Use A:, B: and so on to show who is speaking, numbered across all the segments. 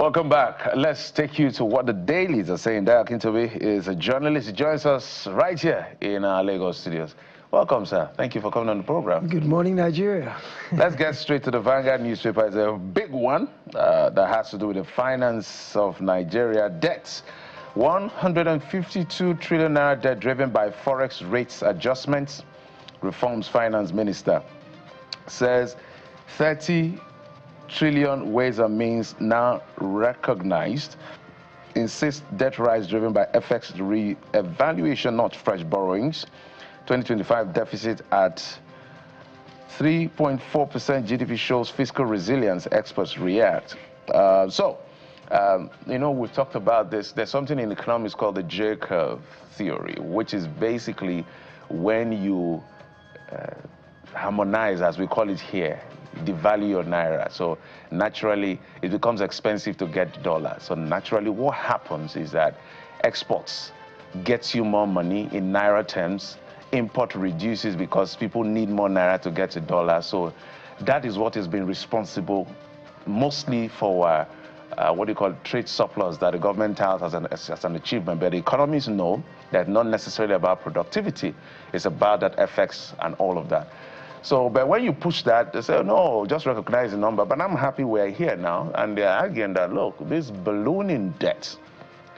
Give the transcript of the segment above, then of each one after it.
A: Welcome back. Let's take you to what the dailies are saying. Daya Kintobi is a journalist. He joins us right here in our Lagos studios. Welcome, sir. Thank you for coming on the program.
B: Good morning, Nigeria.
A: Let's get straight to the Vanguard newspaper. It's a big one that has to do with the finance of Nigeria. Debts. 152 trillion naira debt driven by forex rates adjustments. Reforms Finance Minister says 30 trillion ways and means now recognized. Insists debt rise driven by FX re-evaluation, not fresh borrowings. 2025 deficit at 3.4% GDP shows fiscal resilience, experts react. You know, we've talked about this. There's something in economics called the J-curve theory, which is basically when you harmonize, as we call it here, devalue your naira. So naturally, it becomes expensive to get dollars. So naturally, what happens is that exports gets you more money in naira terms. Import reduces because people need more naira to get a dollar. So that is what has been responsible mostly for what you call trade surplus that the government has as an achievement. But the economists know that not necessarily about productivity. It's about that FX and all of that. So, but when you push that, they say, no, just recognize the number. But I'm happy we're here now. And they're arguing that, look, this ballooning debt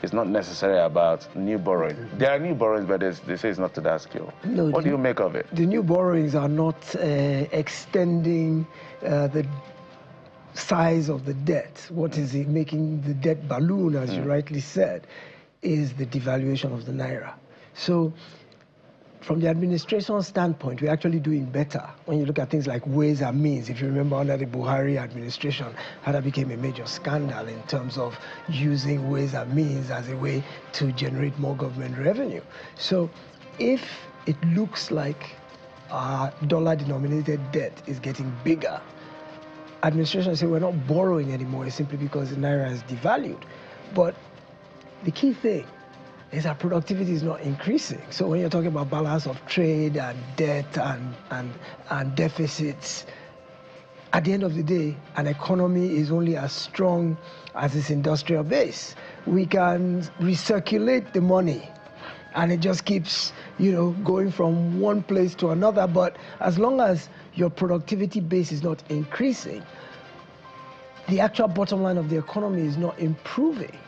A: is not necessarily about new borrowing. There are new borrowings, but they say it's not to that scale. No, what do you make of it?
B: The new borrowings are not extending the size of the debt. What is it making the debt balloon, as you rightly said, is the devaluation of the naira. So from the administration standpoint, we're actually doing better. When you look at things like ways and means, if you remember under the Buhari administration, how that became a major scandal in terms of using ways and means as a way to generate more government revenue. So if it looks like our dollar-denominated debt is getting bigger, administration say we're not borrowing anymore, it's simply because the naira is devalued. But the key thing is that productivity is not increasing. So when you're talking about balance of trade and debt and deficits, at the end of the day, an economy is only as strong as its industrial base. We can recirculate the money and it just keeps, you know, going from one place to another. But as long as your productivity base is not increasing, the actual bottom line of the economy is not improving.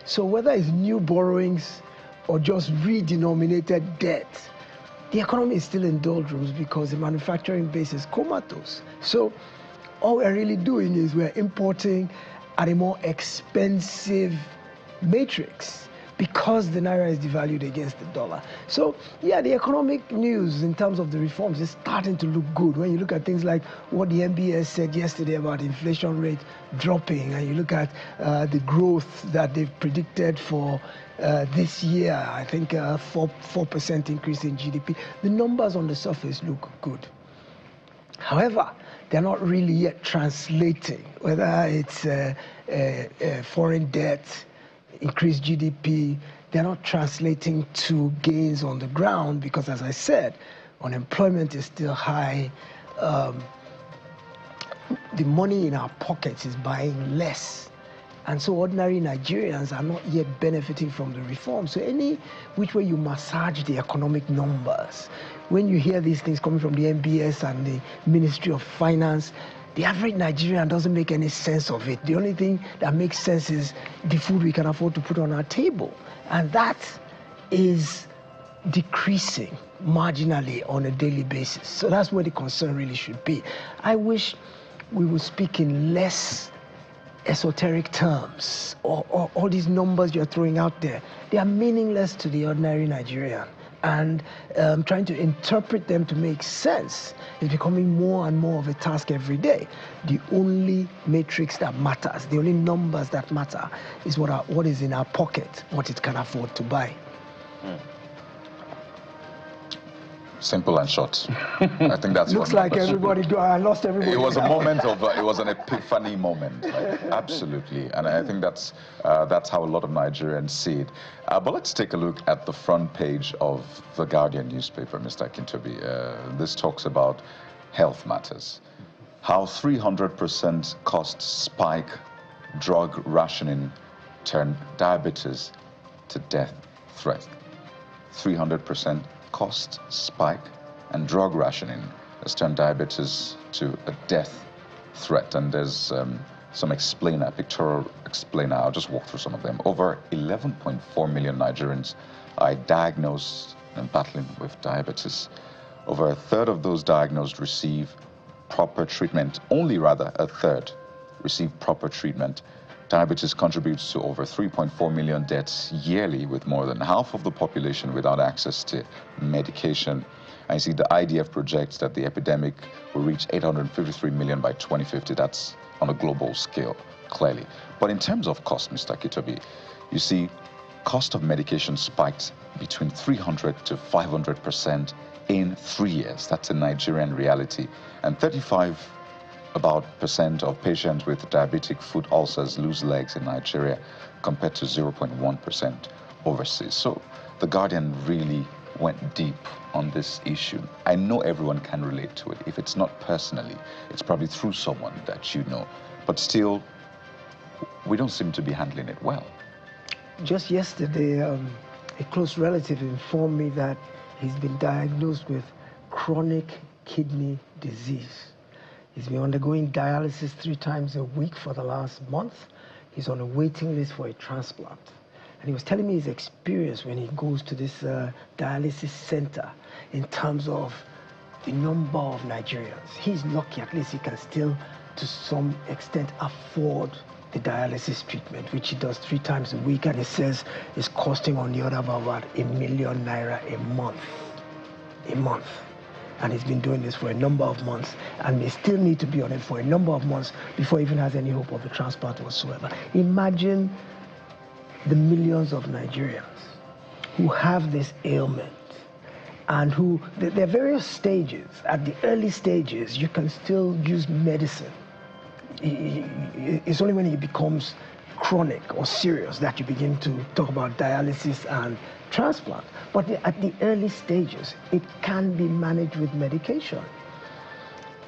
B: So whether it's new borrowings or just redenominated debt, the economy is still in doldrums because the manufacturing base is comatose. So all we're really doing is we're importing at a more expensive matrix because the naira is devalued against the dollar. So yeah, the economic news in terms of the reforms is starting to look good. When you look at things like what the MBS said yesterday about inflation rate dropping, and you look at the growth that they've predicted for this year, I think 4% increase in GDP, the numbers on the surface look good. However, they're not really yet translating, whether it's foreign debt, increased GDP, they're not translating to gains on the ground because, as I said, unemployment is still high. The money in our pockets is buying less. And so ordinary Nigerians are not yet benefiting from the reform. So any which way you massage the economic numbers, when you hear these things coming from the MBS and the Ministry of Finance, the average Nigerian doesn't make any sense of it. The only thing that makes sense is the food we can afford to put on our table. And that is decreasing marginally on a daily basis. So that's where the concern really should be. I wish we would speak in less esoteric terms, or all these numbers you're throwing out there. They are meaningless to the ordinary Nigerian. And trying to interpret them to make sense is becoming more and more of a task every day. The only matrix that matters, the only numbers that matter is what is in our pocket, what it can afford to buy.
C: Simple and short. I think that's
B: looks like everybody. I lost everybody.
C: It was a moment of. It was an epiphany moment. Like, absolutely, and I think that's how a lot of Nigerians see it. But let's take a look at the front page of the Guardian newspaper, Mr. Kintobi. This talks about health matters. How 300% cost spike drug rationing turned diabetes to death threat. 300% cost spike, and drug rationing has turned diabetes to a death threat. And there's some pictorial explainer. I'll just walk through some of them. Over 11.4 million Nigerians are diagnosed and battling with diabetes. Over a third of those diagnosed receive proper treatment. Only rather a third receive proper treatment. Diabetes contributes to over 3.4 million deaths yearly, with more than half of the population without access to medication. And you see the IDF projects that the epidemic will reach 853 million by 2050. That's on a global scale, clearly. But in terms of cost, Mr. Kitobi, you see cost of medication spiked between 300 to 500% in 3 years. That's a Nigerian reality. And 35% of patients with diabetic foot ulcers lose legs in Nigeria, compared to 0.1% overseas. So the Guardian really went deep on this issue. I know everyone can relate to it. If it's not personally, it's probably through someone that you know. But still, we don't seem to be handling it well.
B: Just yesterday, a close relative informed me that he's been diagnosed with chronic kidney disease. He's been undergoing dialysis 3 times a week for the last month. He's on a waiting list for a transplant. And he was telling me his experience when he goes to this dialysis center in terms of the number of Nigerians. He's lucky, at least he can still, to some extent, afford the dialysis treatment, which he does 3 times a week, and he says is costing on the order of about ₦1 million a month. A month. And he's been doing this for a number of months, and may still need to be on it for a number of months before he even has any hope of a transplant whatsoever. Imagine the millions of Nigerians who have this ailment, and who, there are various stages. At the early stages, you can still use medicine. It's only when it becomes chronic or serious that you begin to talk about dialysis and transplant. But at the early stages, it can be managed with medication.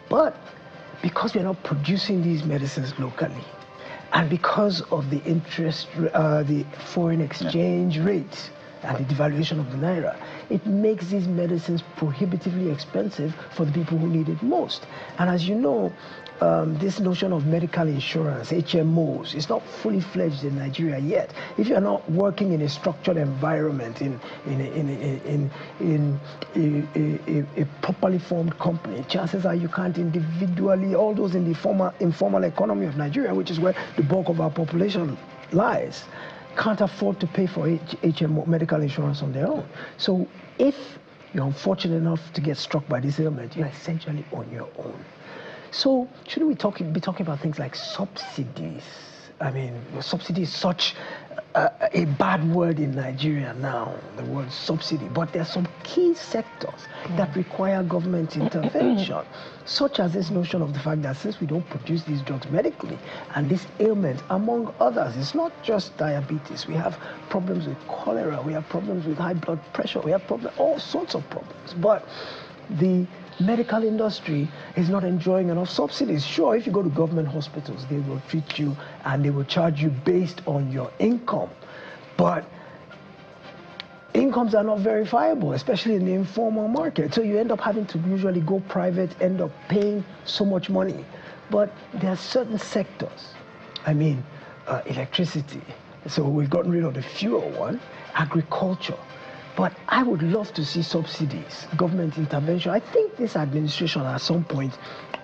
B: But because we're not producing these medicines locally, and because of the the foreign exchange rate and the devaluation of the naira, it makes these medicines prohibitively expensive for the people who need it most. And as you know, this notion of medical insurance, HMOs, is not fully fledged in Nigeria yet. If you're not working in a structured environment, in a properly formed company, chances are you can't individually, all those in the informal economy of Nigeria, which is where the bulk of our population lies, can't afford to pay for HMO, medical insurance on their own. So if you're unfortunate enough to get struck by this ailment, you're essentially on your own. So shouldn't we be talking about things like subsidies? I mean, subsidy is such a bad word in Nigeria now, the word subsidy. But there are some key sectors that require government intervention, such as this notion of the fact that since we don't produce these drugs medically, and this ailment, among others, it's not just diabetes. We have problems with cholera, we have problems with high blood pressure, we have all sorts of problems. But the medical industry is not enjoying enough subsidies. Sure, if you go to government hospitals, they will treat you and they will charge you based on your income. But incomes are not verifiable, especially in the informal market. So you end up having to usually go private, end up paying so much money. But there are certain sectors, I mean, electricity. So we've gotten rid of the fuel one, agriculture. But I would love to see subsidies, government intervention. I think this administration at some point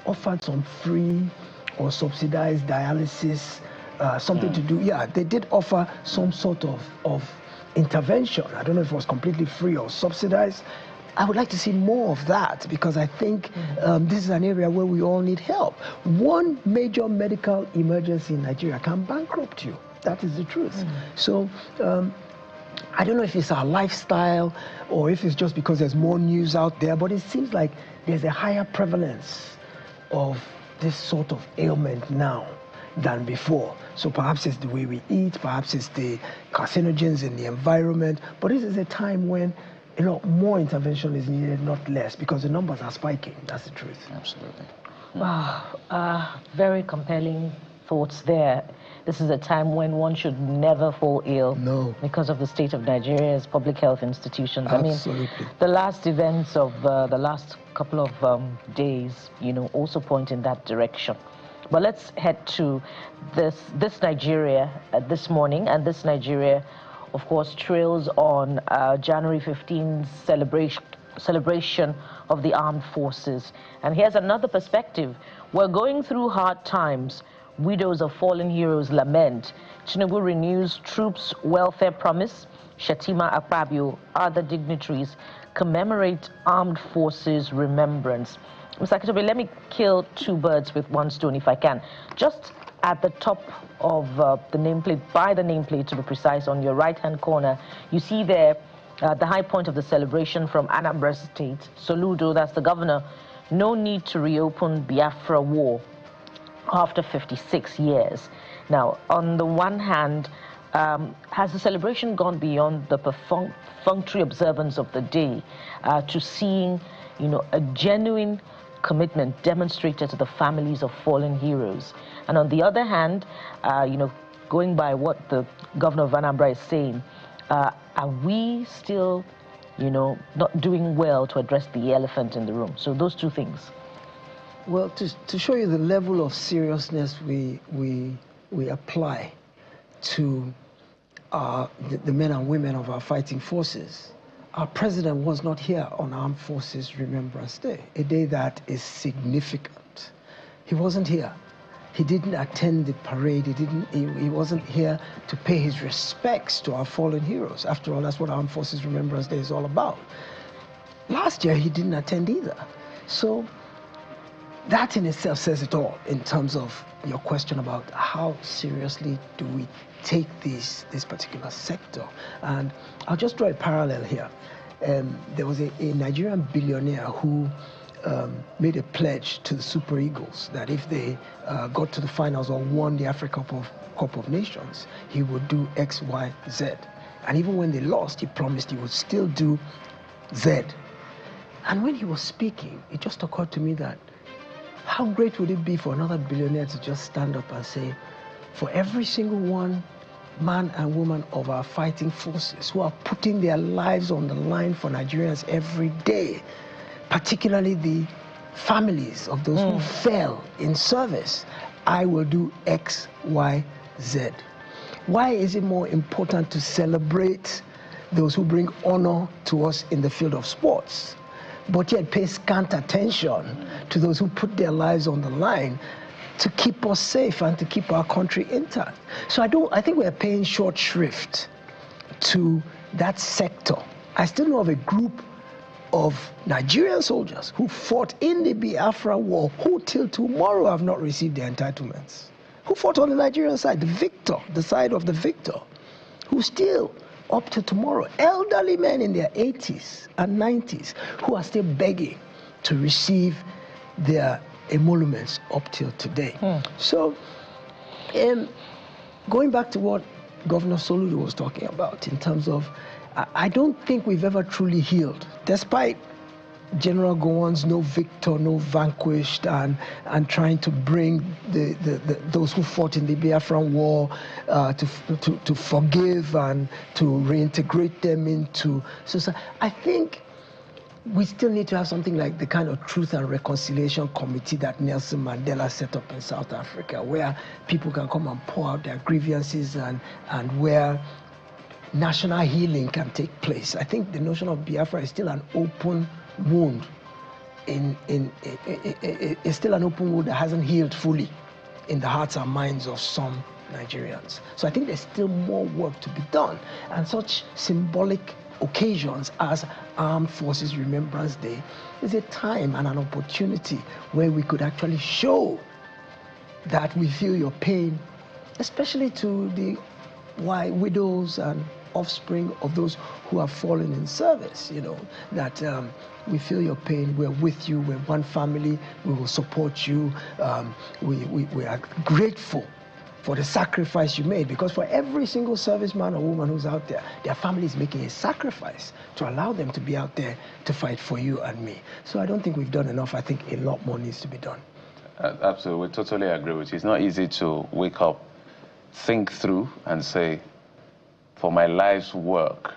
B: offered some free or subsidized dialysis, something to do. Yeah, they did offer some sort of intervention. I don't know if it was completely free or subsidized. I would like to see more of that, because I think this is an area where we all need help. One major medical emergency in Nigeria can bankrupt you. That is the truth. So I don't know if it's our lifestyle or if it's just because there's more news out there, but it seems like there's a higher prevalence of this sort of ailment now than before. So perhaps it's the way we eat, perhaps it's the carcinogens in the environment, but this is a time when more intervention is needed, not less, because the numbers are spiking. That's the truth.
C: Absolutely.
D: Wow, very compelling thoughts there. This is a time when one should never fall ill because of the state of Nigeria's public health institutions.
B: Absolutely.
D: I mean, the last events of the last couple of days, you know, also point in that direction. But let's head to this Nigeria this morning, and this Nigeria, of course, trails on January 15th celebration of the armed forces. And here's another perspective. We're going through hard times. Widows of fallen heroes lament. Tinubu renews troops' welfare promise. Shetima Akpabio, other dignitaries commemorate armed forces remembrance. Mr. Akitobe, let me kill two birds with one stone if I can. Just at the top of the nameplate, by the nameplate to be precise, on your right-hand corner, you see there the high point of the celebration from Anambra State. Soludo, that's the governor. No need to reopen Biafra war after 56 years. Now, on the one hand, has the celebration gone beyond the perfunctory observance of the day to seeing, you know, a genuine commitment demonstrated to the families of fallen heroes? And on the other hand, you know, going by what the governor of Anambra is saying, are we still, you know, not doing well to address the elephant in the room? So those two things.
B: Well, to show you the level of seriousness we apply to the men and women of our fighting forces, our president was not here on Armed Forces Remembrance Day, a day that is significant. He wasn't here. He didn't attend the parade. He wasn't here to pay his respects to our fallen heroes. After all, that's what Armed Forces Remembrance Day is all about. Last year, he didn't attend either. So that in itself says it all in terms of your question about how seriously do we take this particular sector. And I'll just draw a parallel here. There was a Nigerian billionaire who made a pledge to the Super Eagles that if they got to the finals or won the Africa Cup of Nations, he would do X, Y, Z. And even when they lost, he promised he would still do Z. And when he was speaking, it just occurred to me that how great would it be for another billionaire to just stand up and say, for every single one man and woman of our fighting forces who are putting their lives on the line for Nigerians every day, particularly the families of those who fell in service, I will do X, Y, Z. Why is it more important to celebrate those who bring honor to us in the field of sports, but yet pay scant attention to those who put their lives on the line to keep us safe and to keep our country intact? So I think we're paying short shrift to that sector. I still know of a group of Nigerian soldiers who fought in the Biafra war, who till tomorrow have not received their entitlements. Who fought on the Nigerian side, the victor, the side of the victor, who still, up to tomorrow, elderly men in their 80s and 90s who are still begging to receive their emoluments up till today. So, going back to what Governor Soludo was talking about in terms of, I don't think we've ever truly healed, despite General Gowon's no victor, no vanquished, and trying to bring those who fought in the Biafran war to forgive and to reintegrate them into society. I think we still need to have something like the kind of Truth and Reconciliation Committee that Nelson Mandela set up in South Africa, where people can come and pour out their grievances and where national healing can take place. I think the notion of Biafra is still an open wound. It's still an open wound that hasn't healed fully in the hearts and minds of some Nigerians. So I think there's still more work to be done. And such symbolic occasions as Armed Forces Remembrance Day is a time and an opportunity where we could actually show that we feel your pain, especially to the widows and offspring of those who have fallen in service, you know, that we feel your pain, we're with you, we're one family, we will support you. We are grateful for the sacrifice you made, because for every single serviceman or woman who's out there, their family is making a sacrifice to allow them to be out there to fight for you and me. So I don't think we've done enough. I think a lot more needs to be done.
A: Absolutely, we totally agree with you. It's not easy to wake up, think through, and say, for my life's work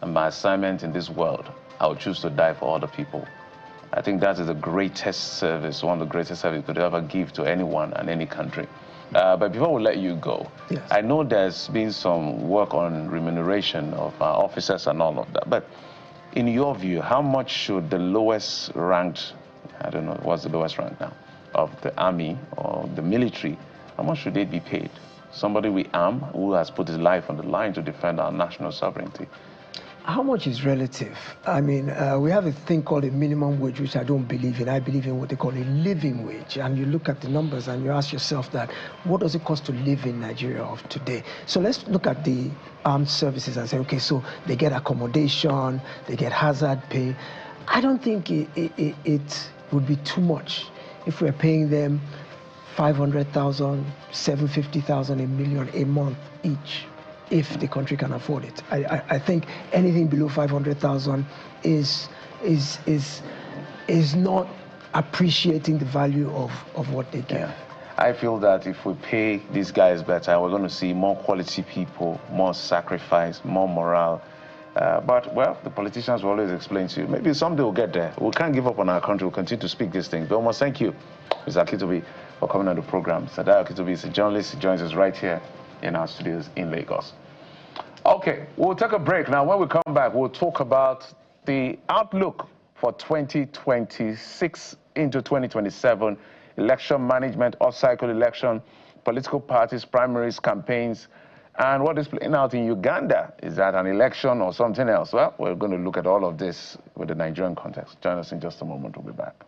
A: and my assignment in this world, I would choose to die for other people. I think that is the greatest service, one of the greatest service you could ever give to anyone and any country. But before we let you go,
B: yes.
A: I know there's been some work on remuneration of our officers and all of that. But in your view, how much should the lowest ranked, I don't know, what's the lowest rank now, of the army or the military, how much should they be paid? Somebody we arm who has put his life on the line to defend our national sovereignty.
B: How much is relative? I mean, we have a thing called a minimum wage, which I don't believe in. I believe in what they call a living wage. And you look at the numbers and you ask yourself that, what does it cost to live in Nigeria of today? So let's look at the armed services and say, okay, so they get accommodation, they get hazard pay. I don't think it would be too much if we're paying them 500,000, 750,000, a million a month each, if the country can afford it. I think anything below 500,000 is not appreciating the value of what they give.
A: Yeah. I feel that if we pay these guys better, we're going to see more quality people, more sacrifice, more morale. But, well, the politicians will always explain to you, maybe someday we'll get there. We can't give up on our country. We'll continue to speak these things. But almost thank you, Mr. Akitobi, for coming on the program. Sadai Akitobi is a journalist. He joins us right here in our studios in Lagos. Okay, we'll take a break. Now, when we come back, we'll talk about the outlook for 2026 into 2027, election management, off-cycle election, political parties, primaries, campaigns, and what is playing out in Uganda. Is that an election or something else? Well, we're going to look at all of this with the Nigerian context. Join us in just a moment. We'll be back.